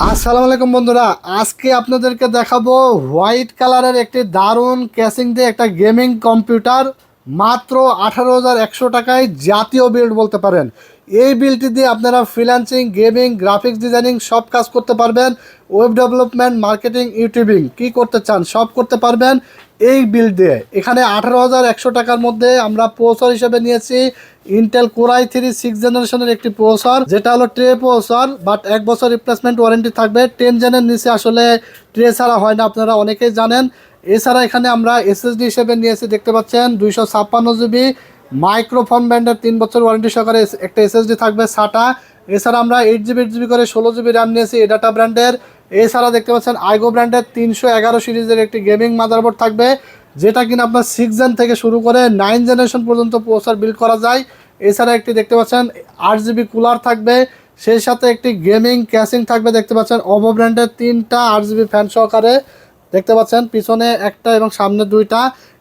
আসসালামু আলাইকুম বন্ধুরা, আজকে আপনাদেরকে দেখাবো হোয়াইট কালারের একটি দারুণ ক্যাসিং দিয়ে একটা গেমিং কম্পিউটার মাত্র 18,100 টাকায় জাতীয় বিল্ড বলতে পারেন। এই বিল্ডটি দিয়ে আপনারা ফ্রিল্যান্সিং, গেমিং, গ্রাফিক্স ডিজাইনিং সব কাজ করতে পারবেন। ওয়েব ডেভেলপমেন্ট, মার্কেটিং, ইউটিউবিং কী করতে চান সব করতে পারবেন এই বিল্ড দিয়ে। এখানে 18,100 টাকার মধ্যে আমরা প্রসেসর হিসেবে নিয়েছি ইন্টেল কোর i3 6th জেনারেশনের একটি প্রসেসর, যেটা হলো ট্রে প্রসেসর, বাট 1 বছর রিপ্লেসমেন্ট ওয়ারেন্টি থাকবে। 10 জেনের নিচে আসলে ট্রে ছাড়া হয় না, আপনারা অনেকেই জানেন। এছাড়া এখানে আমরা এসএসডি হিসেবে নিয়েছি, দেখতে পাচ্ছেন 256 জিবি মাইক্রোফোন ব্র্যান্ডের 3 বছর ওয়ারেন্টি সহকারে একটা এসএসডি থাকবে সাটা। এছাড়া আমরা 8 জিবি করে 16 জিবি র্যাম নিয়েছি এডাটা ব্র্যান্ডের। এছাড়া দেখতে পাচ্ছেন আইগো ব্র্যান্ডের 311 সিরিজের একটি গেমিং মাদারবোর্ড থাকবে, যেটা কিনা আপনার 6 জেন থেকে শুরু করে 9 জেনারেশন পর্যন্ত প্রসেসর বিল্ড করা যায়। এছাড়া একটি দেখতে পাচ্ছেন 8 জিবি কুলার থাকবে, সেই সাথে একটি গেমিং ক্যাসিং থাকবে। দেখতে পাচ্ছেন ওভো ব্র্যান্ডের 3টা 8 জিবি ফ্যান সহকারে, দেখতে পাচ্ছেন পিছনে একটা এবং সামনে 2টা।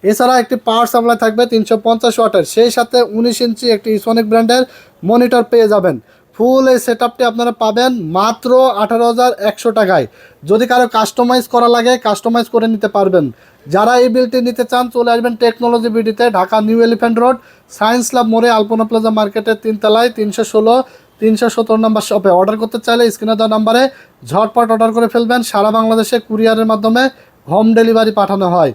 এছাড়া একটি পাওয়ার সাপ্লাই থাকবে 350 ওয়াটের, সেই সাথে 19 ইঞ্চি একটি ইসোনিক ব্র্যান্ডের মনিটর পেয়ে যাবেন। ফুল এই সেটআপটি আপনারা পাবেন মাত্র 18,100 টাকায়। যদি কারো কাস্টমাইজ করা লাগে কাস্টমাইজ করে নিতে পারবেন। যারা এই বিলটি নিতে চান চলে আসবেন টেকনোলজি বিডিতে, Dhaka new elephant road, science lab মোড়ে, আলপনা প্লাজা মার্কেটের 3 তলায় 316-317 নম্বর শপে। অর্ডার করতে চাইলে স্ক্রিনে দেওয়া নাম্বারে ঝটপট অর্ডার করে ফেলবেন। সারা বাংলাদেশে কুরিয়ারের মাধ্যমে হোম ডেলিভারি পাঠানো হয়।